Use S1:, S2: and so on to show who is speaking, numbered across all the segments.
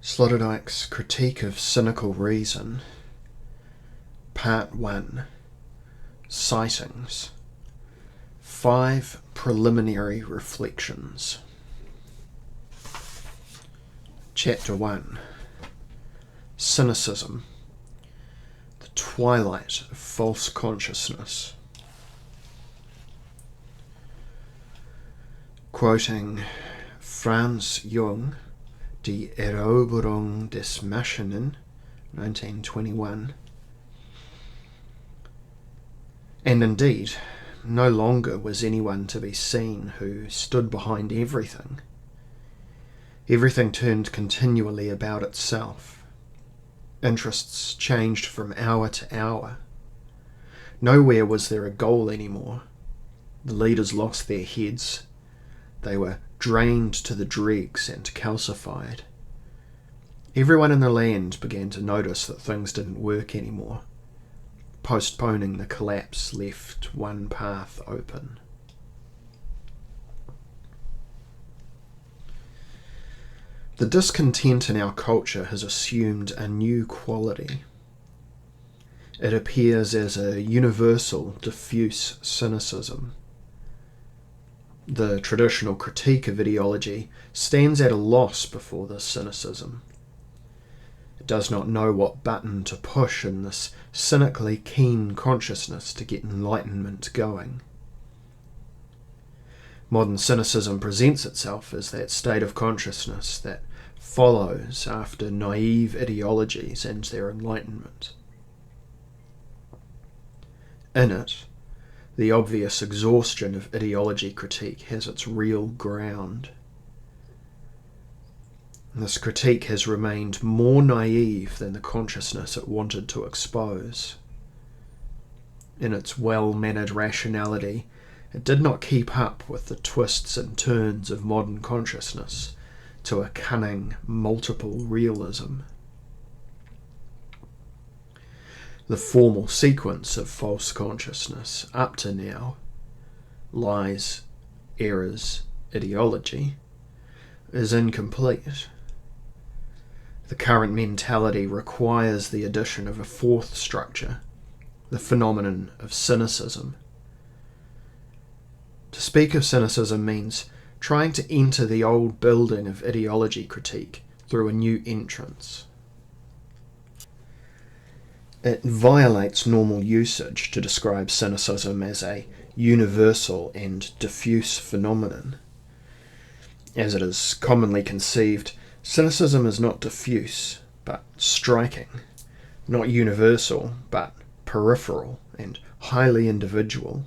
S1: Sloterdijk's Critique of Cynical Reason, Part 1, Sightings, 5 Preliminary Reflections. Chapter 1, Cynicism, the Twilight of False Consciousness. Quoting Franz Jung, Die Eroberung des Maschinen, 1921. And indeed, no longer was anyone to be seen who stood behind everything. Everything turned continually about itself. Interests changed from hour to hour. Nowhere was there a goal anymore. The leaders lost their heads. They were drained to the dregs and calcified. Everyone in the land began to notice that things didn't work anymore. Postponing the collapse left one path open. The discontent in our culture has assumed a new quality. It appears as a universal, diffuse cynicism. The traditional critique of ideology stands at a loss before this cynicism. It does not know what button to push in this cynically keen consciousness to get enlightenment going. Modern cynicism presents itself as that state of consciousness that follows after naive ideologies and their enlightenment. In it, the obvious exhaustion of ideology critique has its real ground. This critique has remained more naive than the consciousness it wanted to expose. In its well-mannered rationality, it did not keep up with the twists and turns of modern consciousness to a cunning, multiple realism. The formal sequence of false consciousness up to now, lies, errors, ideology, is incomplete. The current mentality requires the addition of a fourth structure, the phenomenon of cynicism. To speak of cynicism means trying to enter the old building of ideology critique through a new entrance. It violates normal usage to describe cynicism as a universal and diffuse phenomenon. As it is commonly conceived, cynicism is not diffuse, but striking, not universal, but peripheral and highly individual.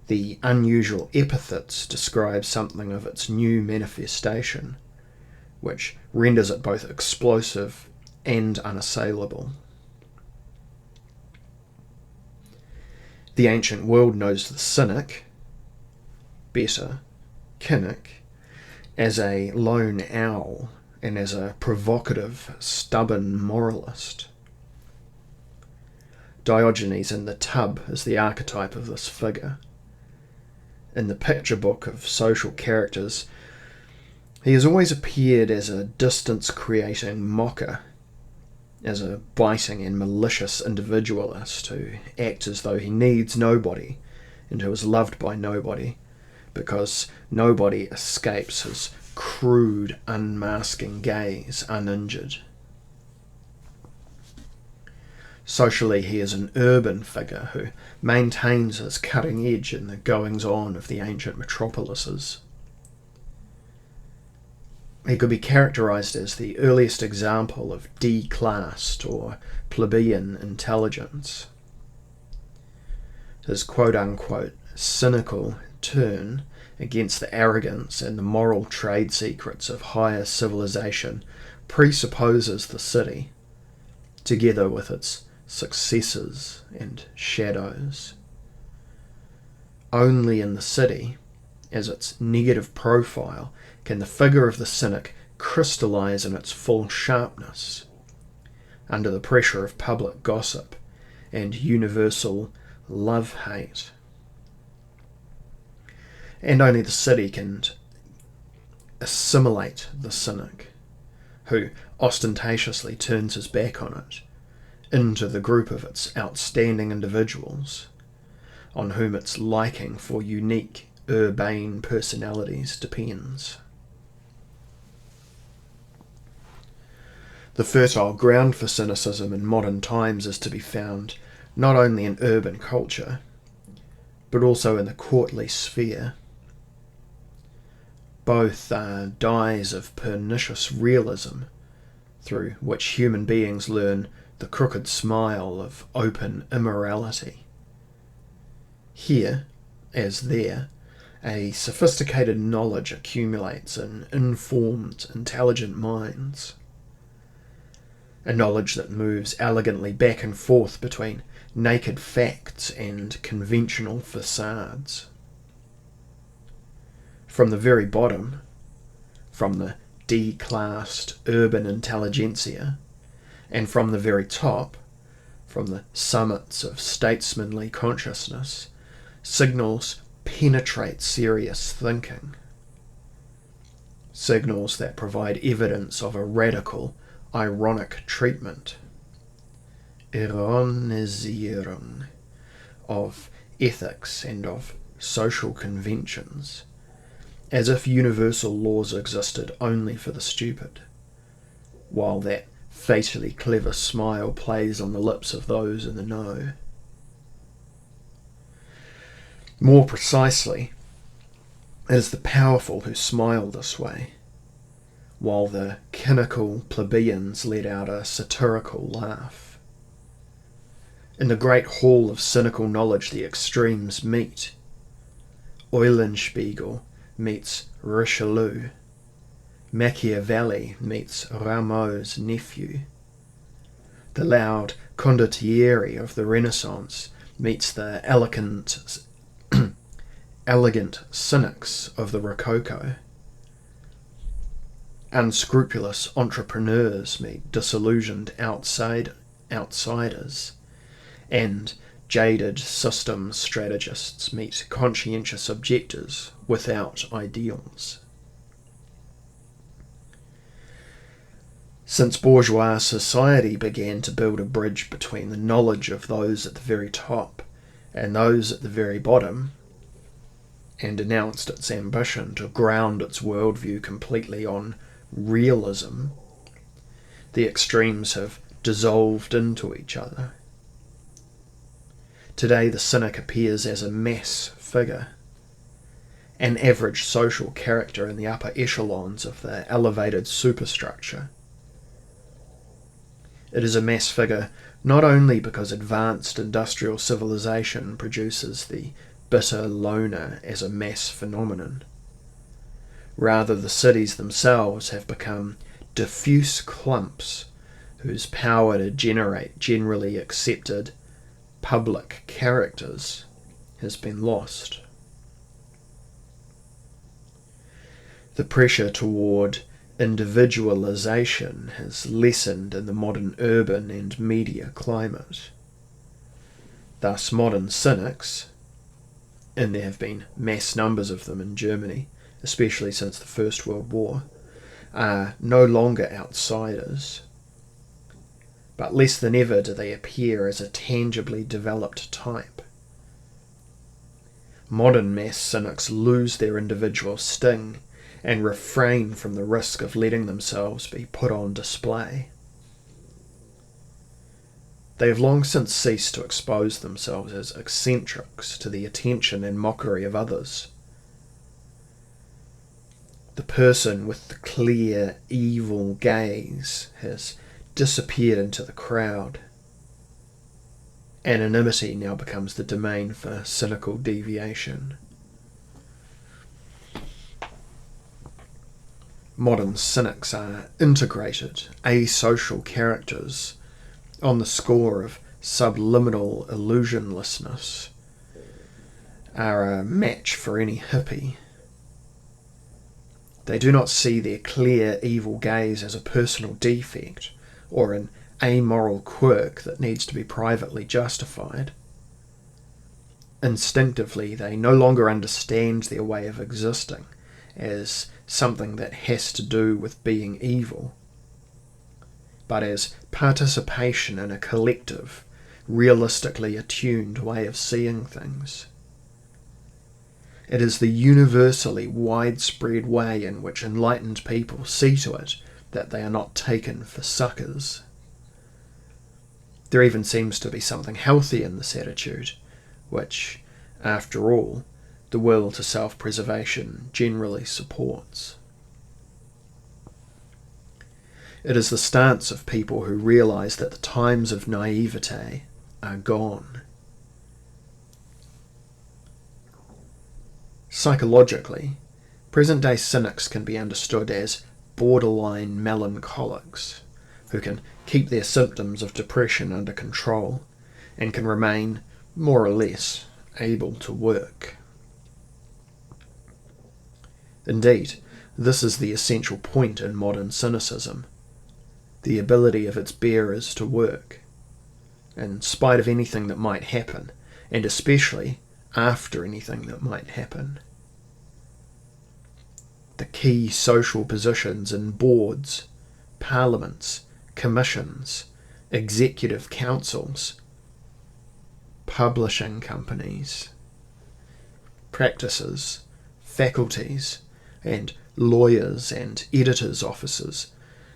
S1: The unusual epithets describe something of its new manifestation, which renders it both explosive and unassailable. The ancient world knows the cynic, better, cynic, as a lone owl and as a provocative, stubborn moralist. Diogenes in the tub is the archetype of this figure. In the picture book of social characters, he has always appeared as a distance-creating mocker, as a biting and malicious individualist who acts as though he needs nobody and who is loved by nobody, because nobody escapes his crude, unmasking gaze uninjured. Socially, he is an urban figure who maintains his cutting edge in the goings-on of the ancient metropolises. He could be characterized as the earliest example of declassed or plebeian intelligence. His quote-unquote cynical turn against the arrogance and the moral trade secrets of higher civilization presupposes the city, together with its successes and shadows. Only in the city, as its negative profile, can the figure of the cynic crystallize in its full sharpness, under the pressure of public gossip and universal love-hate. And only the city can assimilate the cynic, who ostentatiously turns his back on it, into the group of its outstanding individuals, on whom its liking for unique, urbane personalities depends. The fertile ground for cynicism in modern times is to be found not only in urban culture, but also in the courtly sphere. Both are dyes of pernicious realism, through which human beings learn the crooked smile of open immorality. Here, as there, a sophisticated knowledge accumulates in informed, intelligent minds. A knowledge that moves elegantly back and forth between naked facts and conventional facades. From the very bottom, from the D-classed urban intelligentsia, and from the very top, from the summits of statesmanly consciousness, signals penetrate serious thinking. Signals that provide evidence of a radical, ironic treatment, Ironisierung, of ethics and of social conventions, as if universal laws existed only for the stupid, while that fatally clever smile plays on the lips of those in the know. More precisely, it is the powerful who smile this way, while the cynical plebeians let out a satirical laugh. In the great hall of cynical knowledge the extremes meet. Eulenspiegel meets Richelieu. Machiavelli meets Rameau's nephew. The loud condottieri of the Renaissance meets the elegant cynics of the Rococo. Unscrupulous entrepreneurs meet disillusioned outsiders, and jaded system strategists meet conscientious objectors without ideals. Since bourgeois society began to build a bridge between the knowledge of those at the very top and those at the very bottom, and announced its ambition to ground its worldview completely on realism, the extremes have dissolved into each other. Today the cynic appears as a mass figure, an average social character in the upper echelons of the elevated superstructure. It is a mass figure not only because advanced industrial civilization produces the bitter loner as a mass phenomenon. Rather, the cities themselves have become diffuse clumps whose power to generate generally accepted public characters has been lost. The pressure toward individualization has lessened in the modern urban and media climate. Thus, modern cynics, and there have been mass numbers of them in Germany, especially since the First World War, are no longer outsiders, but less than ever do they appear as a tangibly developed type. Modern mass cynics lose their individual sting and refrain from the risk of letting themselves be put on display. They have long since ceased to expose themselves as eccentrics to the attention and mockery of others. The person with the clear, evil gaze has disappeared into the crowd. Anonymity now becomes the domain for cynical deviation. Modern cynics are integrated, asocial characters on the score of subliminal illusionlessness, are a match for any hippie. They do not see their clear evil gaze as a personal defect or an amoral quirk that needs to be privately justified. Instinctively, they no longer understand their way of existing as something that has to do with being evil. but as participation in a collective, realistically attuned way of seeing things. It is the universally widespread way in which enlightened people see to it that they are not taken for suckers. There even seems to be something healthy in this attitude, which, after all, the will to self-preservation generally supports. It is the stance of people who realise that the times of naivete are gone. Psychologically, present-day cynics can be understood as borderline melancholics, who can keep their symptoms of depression under control and can remain, more or less, able to work. Indeed, this is the essential point in modern cynicism, the ability of its bearers to work, in spite of anything that might happen, and especially after anything that might happen. The key social positions in boards, parliaments, commissions, executive councils, publishing companies, practices, faculties, and lawyers and editors' offices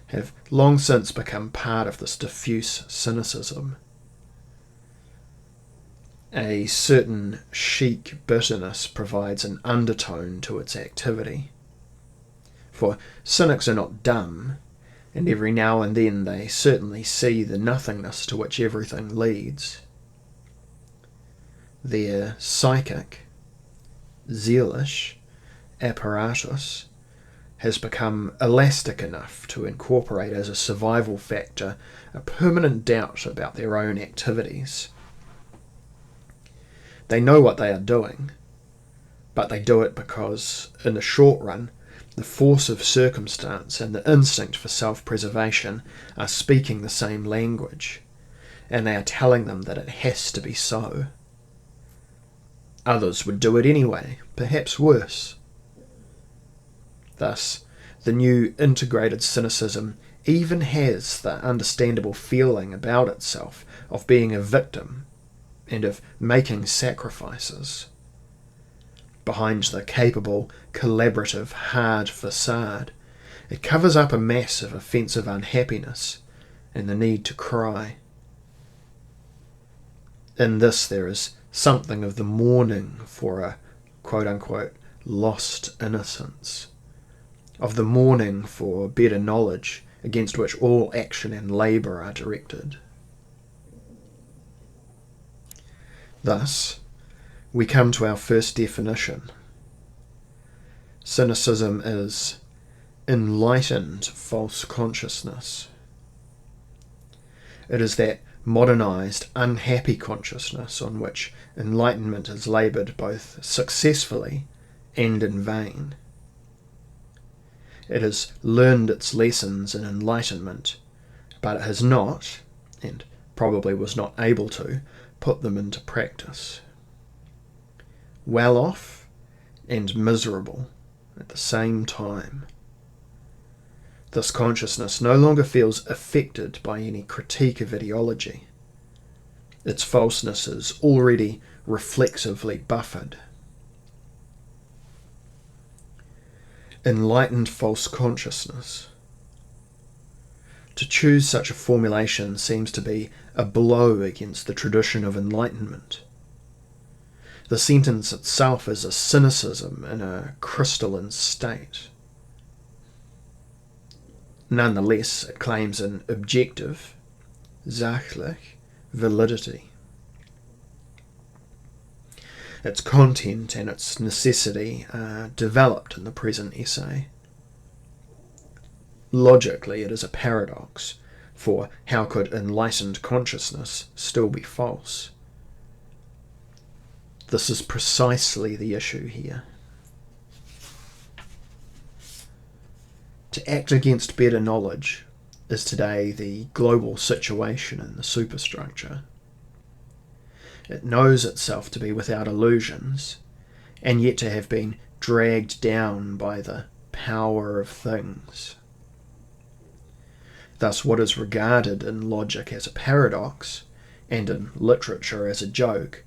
S1: have long since become part of this diffuse cynicism. A certain chic bitterness provides an undertone to its activity. For cynics are not dumb, and every now and then they certainly see the nothingness to which everything leads. Their psychic, zealous apparatus has become elastic enough to incorporate as a survival factor a permanent doubt about their own activities. They know what they are doing, but they do it because, in the short run, the force of circumstance and the instinct for self-preservation are speaking the same language, and they are telling them that it has to be so. Others would do it anyway, perhaps worse. Thus, the new integrated cynicism even has the understandable feeling about itself of being a victim and of making sacrifices. Behind the capable, collaborative, hard facade, it covers up a mass of offensive unhappiness and the need to cry. In this there is something of the mourning for a quote-unquote lost innocence, of the mourning for better knowledge against which all action and labour are directed. Thus, we come to our first definition. Cynicism is enlightened false consciousness. It is that modernised, unhappy consciousness on which enlightenment has laboured both successfully and in vain. It has learned its lessons in enlightenment, but it has not, and probably was not able to, put them into practice. Well off and miserable at the same time. This consciousness no longer feels affected by any critique of ideology. Its falseness is already reflexively buffered. Enlightened false consciousness. To choose such a formulation seems to be a blow against the tradition of enlightenment. The sentence itself is a cynicism in a crystalline state. Nonetheless, it claims an objective, sachlich, validity. Its content and its necessity are developed in the present essay. Logically, it is a paradox, for how could enlightened consciousness still be false? This is precisely the issue here. To act against better knowledge is today the global situation in the superstructure. It knows itself to be without illusions, and yet to have been dragged down by the power of things. Thus, what is regarded in logic as a paradox, and in literature as a joke,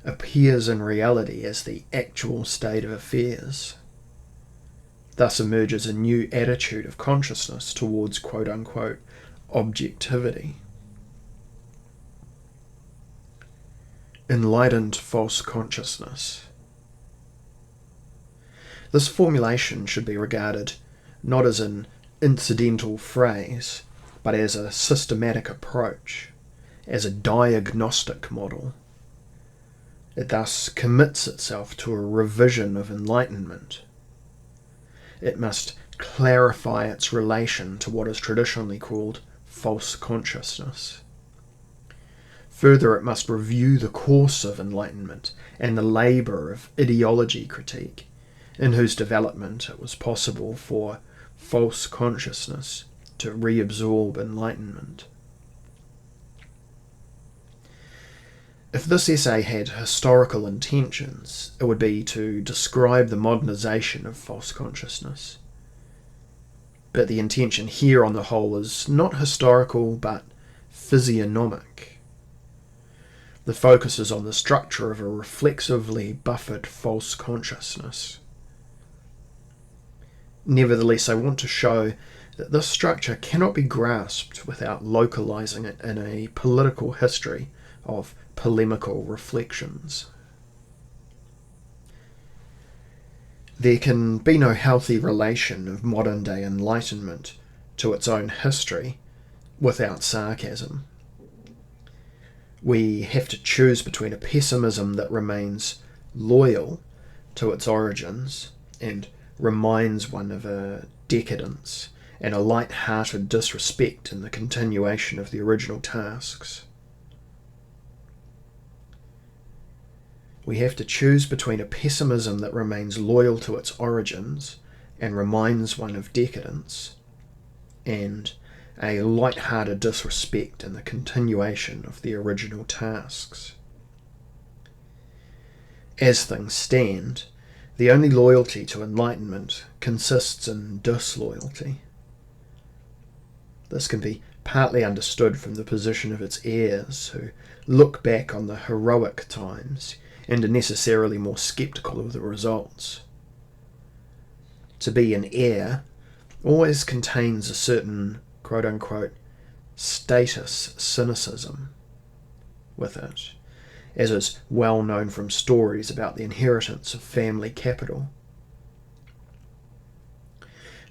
S1: appears in reality as the actual state of affairs. Thus emerges a new attitude of consciousness towards quote-unquote objectivity. Enlightened false consciousness. This formulation should be regarded not as an incidental phrase, but as a systematic approach, as a diagnostic model. It thus commits itself to a revision of enlightenment. It must clarify its relation to what is traditionally called false consciousness. Further, it must review the course of enlightenment and the labour of ideology critique, in whose development it was possible for false consciousness to reabsorb enlightenment. If this essay had historical intentions, it would be to describe the modernisation of false consciousness. But the intention here on the whole is not historical but physiognomic. The focus is on the structure of a reflexively buffered false consciousness. Nevertheless, I want to show that this structure cannot be grasped without localising it in a political history of polemical reflections. There can be no healthy relation of modern-day enlightenment to its own history without sarcasm. We have to choose between a pessimism that remains loyal to its origins and reminds one of a decadence, and a light-hearted disrespect in the continuation of the original tasks. We have to choose between a pessimism that remains loyal to its origins and reminds one of decadence, and a light-hearted disrespect in the continuation of the original tasks. As things stand, the only loyalty to enlightenment consists in disloyalty. This can be partly understood from the position of its heirs, who look back on the heroic times and are necessarily more sceptical of the results. To be an heir always contains a certain quote-unquote status cynicism with it, as is well known from stories about the inheritance of family capital.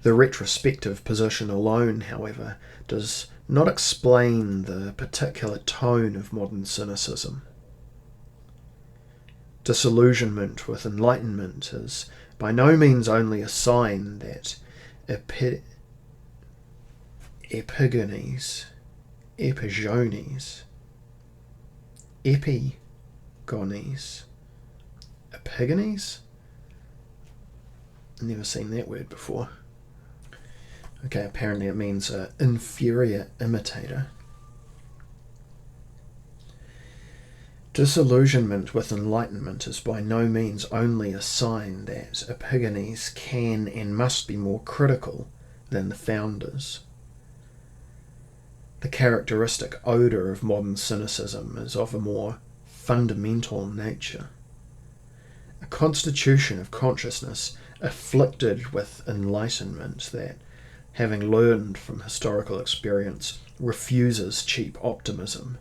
S1: The retrospective position alone, however, does not explain the particular tone of modern cynicism. Disillusionment with enlightenment is by no means only a sign that epigones, I've never seen that word before. Okay, apparently it means an inferior imitator. Disillusionment with enlightenment is by no means only a sign that epigones can and must be more critical than the founders. The characteristic odour of modern cynicism is of a more fundamental nature. A constitution of consciousness afflicted with enlightenment that, having learned from historical experience, refuses cheap optimism.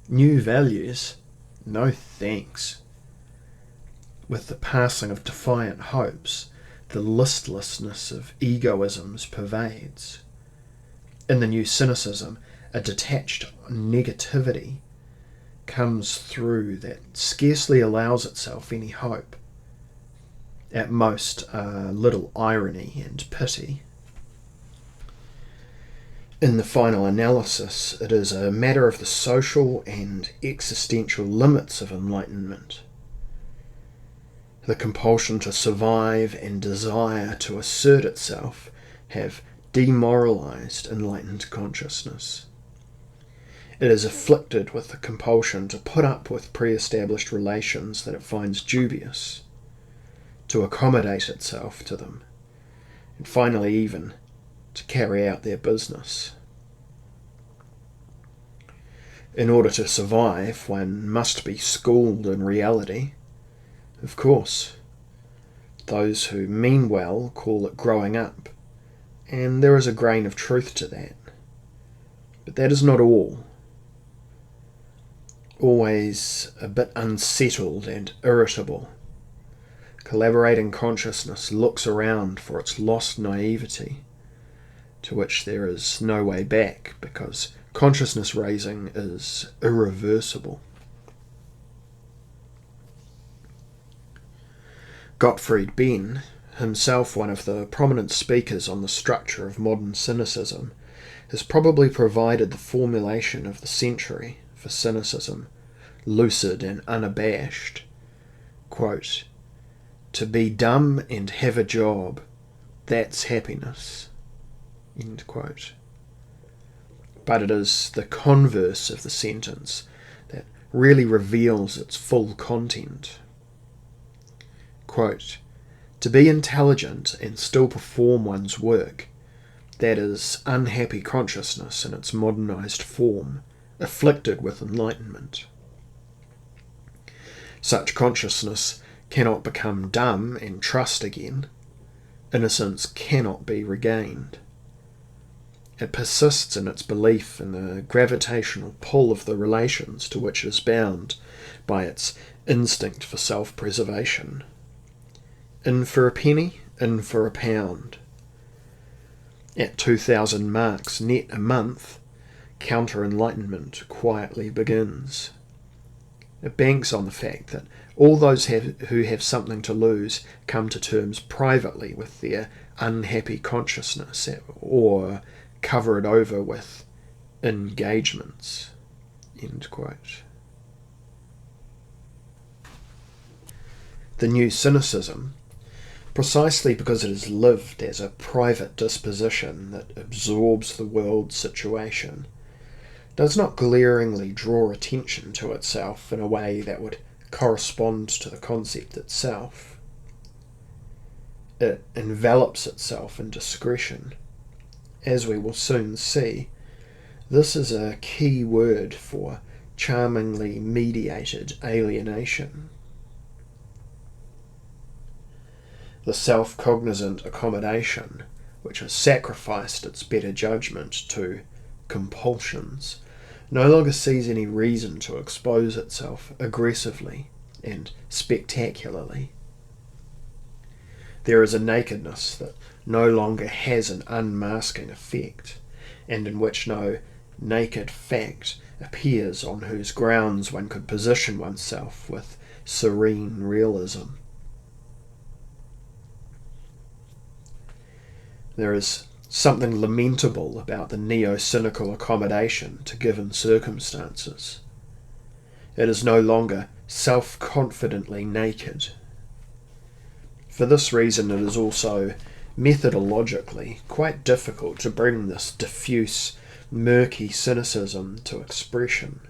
S1: New values? No thanks. With the passing of defiant hopes, the listlessness of egoisms pervades. In the new cynicism, a detached negativity comes through that scarcely allows itself any hope. At most, a little irony and pity. In the final analysis, it is a matter of the social and existential limits of enlightenment. The compulsion to survive and desire to assert itself have demoralized enlightened consciousness. It is afflicted with the compulsion to put up with pre-established relations that it finds dubious, to accommodate itself to them, and finally even to carry out their business. In order to survive, one must be schooled in reality. Of course, those who mean well call it growing up, and there is a grain of truth to that. But that is not all. Always a bit unsettled and irritable, collaborating consciousness looks around for its lost naivety, to which there is no way back, because consciousness raising is irreversible. Gottfried Benn, himself one of the prominent speakers on the structure of modern cynicism, has probably provided the formulation of the century for cynicism, lucid and unabashed. Quote, "To be dumb and have a job, that's happiness." End quote. But it is the converse of the sentence that really reveals its full content. Quote, "To be intelligent and still perform one's work, that is unhappy consciousness in its modernized form, afflicted with enlightenment. Such consciousness cannot become dumb and trust again. Innocence cannot be regained. It persists in its belief in the gravitational pull of the relations to which it is bound by its instinct for self-preservation. In for a penny, in for a pound. At 2,000 marks net a month, counter-enlightenment quietly begins. It banks on the fact that all those who have something to lose come to terms privately with their unhappy consciousness, or cover it over with engagements." End quote. The new cynicism, precisely because it is lived as a private disposition that absorbs the world situation, does not glaringly draw attention to itself in a way that would correspond to the concept itself. It envelops itself in discretion. As we will soon see, this is a key word for charmingly mediated alienation. The self-cognizant accommodation, which has sacrificed its better judgment to compulsions, no longer sees any reason to expose itself aggressively and spectacularly. There is a nakedness that no longer has an unmasking effect, and in which no naked fact appears on whose grounds one could position oneself with serene realism. There is something lamentable about the neo-cynical accommodation to given circumstances. It is no longer self-confidently naked. For this reason, it is also methodologically quite difficult to bring this diffuse, murky cynicism to expression.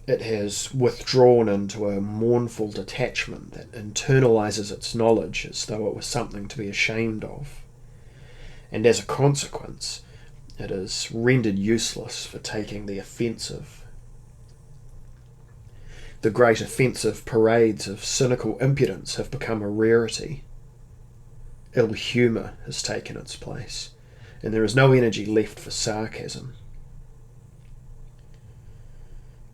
S1: It has withdrawn into a mournful detachment that internalizes its knowledge as though it was something to be ashamed of, and as a consequence, it is rendered useless for taking the offensive. The great offensive parades of cynical impudence have become a rarity. Ill humour has taken its place, and there is no energy left for sarcasm.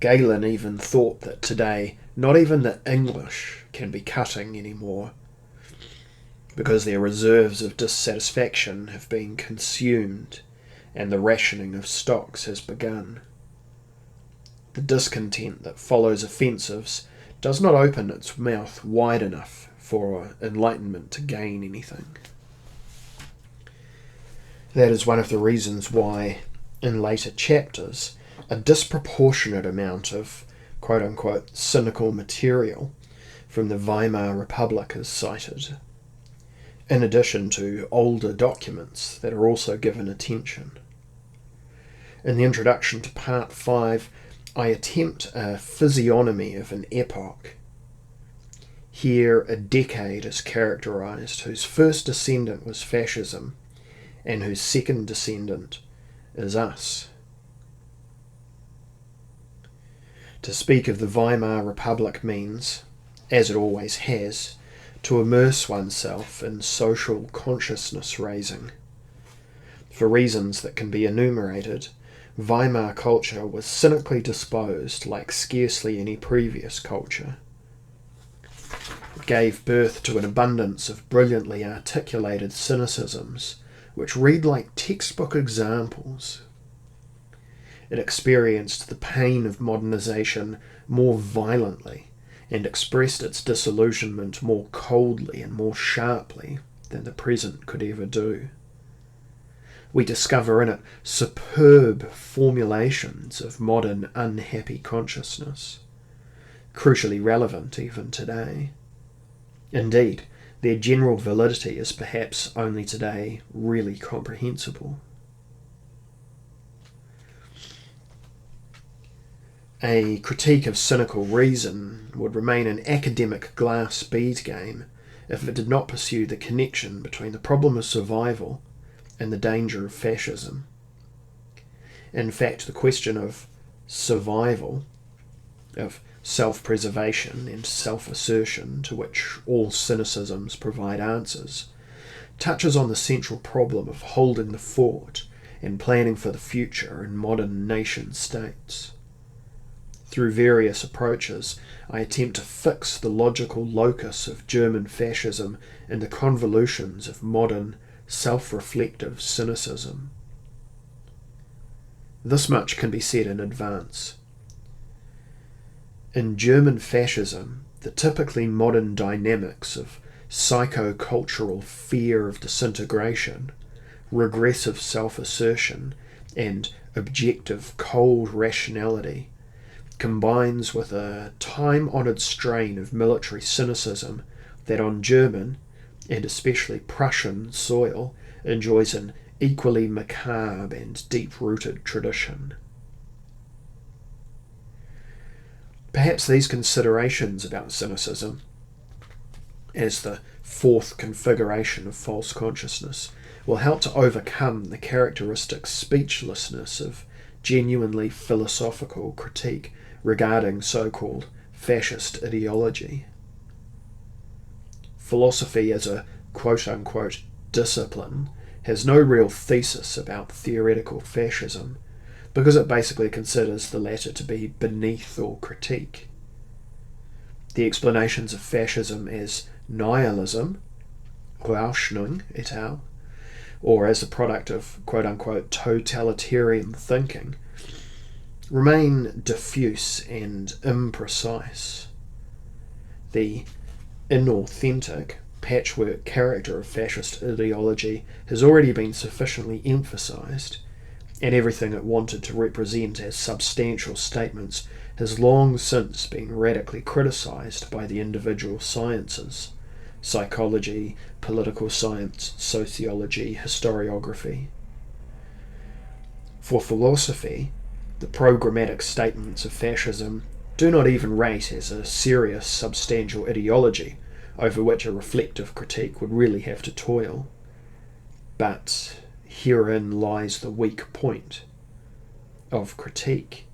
S1: Galen even thought that today not even the English can be cutting anymore, because their reserves of dissatisfaction have been consumed and the rationing of stocks has begun. The discontent that follows offensives does not open its mouth wide enough for enlightenment to gain anything. That is one of the reasons why, in later chapters, a disproportionate amount of quote-unquote cynical material from the Weimar Republic is cited, in addition to older documents that are also given attention. In the introduction to Part 5, I attempt a physiognomy of an epoch. Here a decade is characterized whose first descendant was fascism and whose second descendant is us. To speak of the Weimar Republic means, as it always has, to immerse oneself in social consciousness raising. For reasons that can be enumerated, Weimar culture was cynically disposed like scarcely any previous culture. It gave birth to an abundance of brilliantly articulated cynicisms, which read like textbook examples. It experienced the pain of modernization more violently and expressed its disillusionment more coldly and more sharply than the present could ever do. We discover in it superb formulations of modern unhappy consciousness, crucially relevant even today. Indeed, their general validity is perhaps only today really comprehensible. A critique of cynical reason would remain an academic glass bead game if it did not pursue the connection between the problem of survival and the danger of fascism. In fact, the question of survival, of self-preservation and self-assertion, to which all cynicisms provide answers, touches on the central problem of holding the fort and planning for the future in modern nation-states. Through various approaches, I attempt to fix the logical locus of German fascism in the convolutions of modern, self-reflective cynicism. This much can be said in advance. In German fascism, the typically modern dynamics of psychocultural fear of disintegration, regressive self-assertion, and objective cold rationality combines with a time-honoured strain of military cynicism that on German, and especially Prussian, soil enjoys an equally macabre and deep-rooted tradition. Perhaps these considerations about cynicism, as the fourth configuration of false consciousness, will help to overcome the characteristic speechlessness of genuinely philosophical critique regarding so-called fascist ideology. Philosophy as a quote-unquote discipline has no real thesis about theoretical fascism, because it basically considers the latter to be beneath all critique. The explanations of fascism as nihilism, Rauschning et al., or as a product of quote-unquote totalitarian thinking, remain diffuse and imprecise. The inauthentic, patchwork character of fascist ideology has already been sufficiently emphasised, and everything it wanted to represent as substantial statements has long since been radically criticised by the individual sciences: psychology, political science, sociology, historiography. For philosophy, the programmatic statements of fascism do not even rate as a serious, substantial ideology over which a reflective critique would really have to toil. But herein lies the weak point of critique.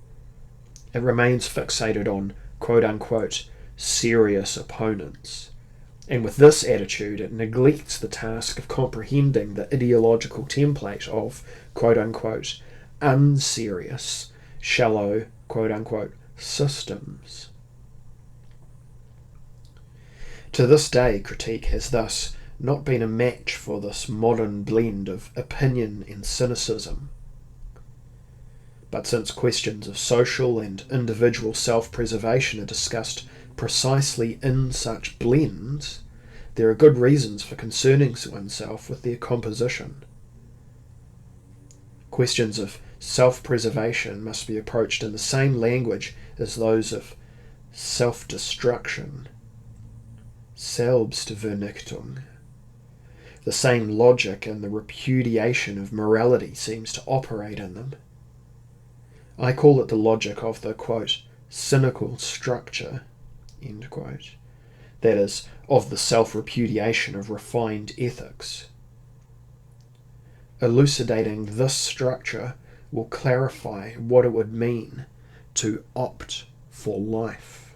S1: It remains fixated on quote-unquote serious opponents, and with this attitude it neglects the task of comprehending the ideological template of quote-unquote unserious, shallow, quote-unquote systems. To this day, critique has thus not been a match for this modern blend of opinion and cynicism. But since questions of social and individual self-preservation are discussed precisely in such blends, there are good reasons for concerning oneself with their composition. Questions of self-preservation must be approached in the same language as those of self-destruction, Selbstvernichtung. The same logic and the repudiation of morality seems to operate in them. I call it the logic of the, quote, cynical structure, end quote. That is, of the self-repudiation of refined ethics. Elucidating this structure will clarify what it would mean to opt for life.